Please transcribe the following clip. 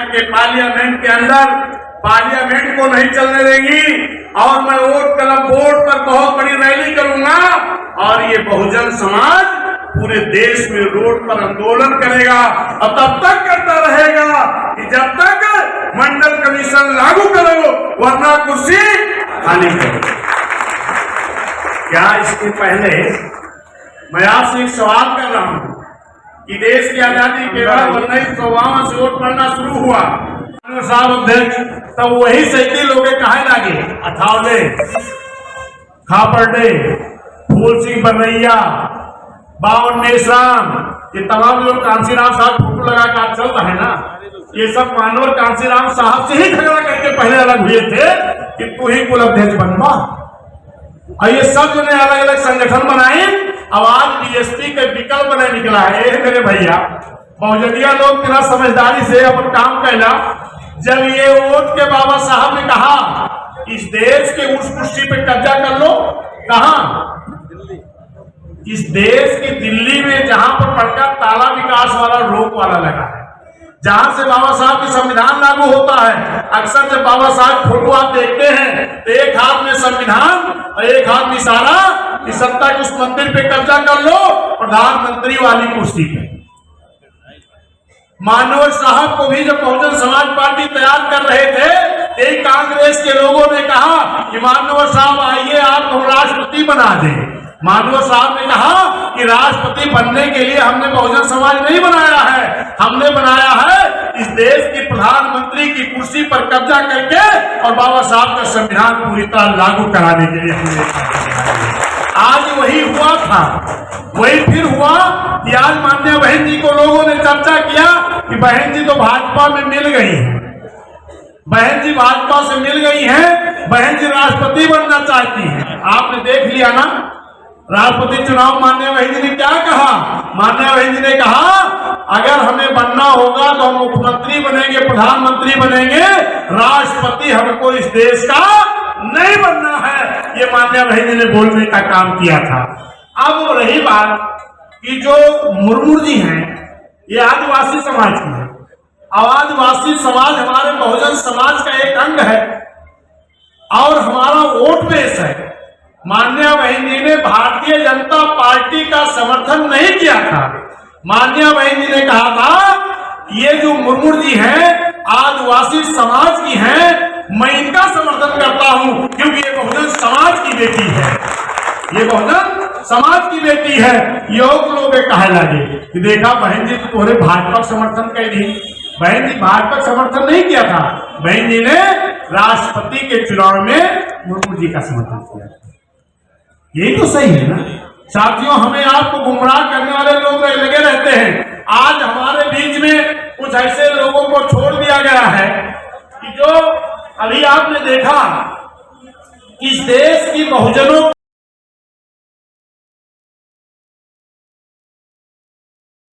के पार्लियामेंट के अंदर पार्लियामेंट को नहीं चलने देंगी और मैं वोट क्लब बोर्ड पर बहुत बड़ी रैली करूंगा और ये बहुजन समाज पूरे देश में रोड पर आंदोलन करेगा और तब तक करता रहेगा कि जब तक मंडल कमीशन लागू करो, वरना कुर्सी खाली करो। क्या इसके पहले मैं आपसे एक सवाल कर रहा हूं कि देश की आजादी के बाद 1952 से वोट पड़ना शुरू हुआ, साहब अध्यक्ष, तब वही 37 लोग कहा लागे अठावले, खापरडे, फूल सिंह बनैया, बावन मेश्राम, ये तमाम लोग कांसीराम साहब फोटो लगा कर चल रहे हैं ना, ये सब मानवर कांसीराम साहब से ही झगड़ा करके पहले अलग हुए थे कि तू ही कुल अध्यक्ष बनवा। और ये सब जो ने अलग अलग संगठन बनाए, अब आज बीएसपी के विकल्प नहीं निकला है। मेरे भैया बहुजनिया लोग बिना समझदारी से अपन काम कैला। जब ये वोट के बाबा साहब ने कहा इस देश के उस कुर्सी पे कब्जा कर लो, कहा इस देश की दिल्ली में, जहां पर बड़का ताला विकास वाला रोक वाला लगा है, जहां से बाबा साहब की संविधान लागू होता है। अक्सर जब बाबा साहब फोटो आप देखते हैं तो एक हाथ में संविधान और एक हाथ में इशारा, इस सत्ता के उस मंदिर पे कब्जा कर लो, प्रधानमंत्री वाली कुर्सी पे। मानव साहब को भी जब बहुजन समाज पार्टी तैयार कर रहे थे, एक कांग्रेस के लोगों ने कहा कि मानव साहब आइए आपको राष्ट्रपति बना दें। मानव साहब ने कहा कि राष्ट्रपति बनने के लिए हमने बहुजन समाज नहीं बनाया है, हमने बनाया है इस देश की प्रधानमंत्री की कुर्सी पर कब्जा करके और बाबा साहब का संविधान पूरी तरह लागू कराने के लिए हमने। आज वही हुआ था, वही फिर हुआ कि आज माननीय बहन जी को लोगों ने चर्चा किया कि बहन जी तो भाजपा में मिल गई है, बहन जी भाजपा से मिल गई हैं, बहन जी राष्ट्रपति बनना चाहती हैं। आपने देख लिया ना राष्ट्रपति चुनाव माननीय बहन जी ने क्या कहा। माननीय बहन जी ने कहा अगर हमें बनना होगा तो हम मुख्यमंत्री बनेंगे, प्रधानमंत्री बनेंगे, राष्ट्रपति हमको इस देश का नहीं बनना है। ये माननीय बहन जी ने बोलने का काम किया था। अब रही बात कि जो मुर्मू जी हैं, ये आदिवासी समाज की है। आदिवासी समाज हमारे बहुजन समाज का एक अंग है और हमारा वोट बेस है। माननीय बहन जी ने भारतीय जनता पार्टी का समर्थन नहीं किया था। माननीय बहन जी ने कहा था ये जो मुर्मू जी हैं आदिवासी समाज की हैं, मैं इनका समर्थन करता हूं क्योंकि ये बहुजन समाज की बेटी है, ये बहुजन समाज की बेटी है। योग लोग कहे लगे कि देखा बहन जी तो तुम्हारे भाजपा समर्थन कर दी। बहन जी भाजपा समर्थन नहीं किया था, बहन जी ने राष्ट्रपति के चुनाव में मुर्मू जी का समर्थन किया। यही तो सही है ना साथियों। हमें आपको गुमराह करने वाले लोग लगे रहते हैं। आज हमारे बीच में कुछ ऐसे लोगों को छोड़ दिया गया है कि जो अभी आपने देखा इस देश की बहुजनों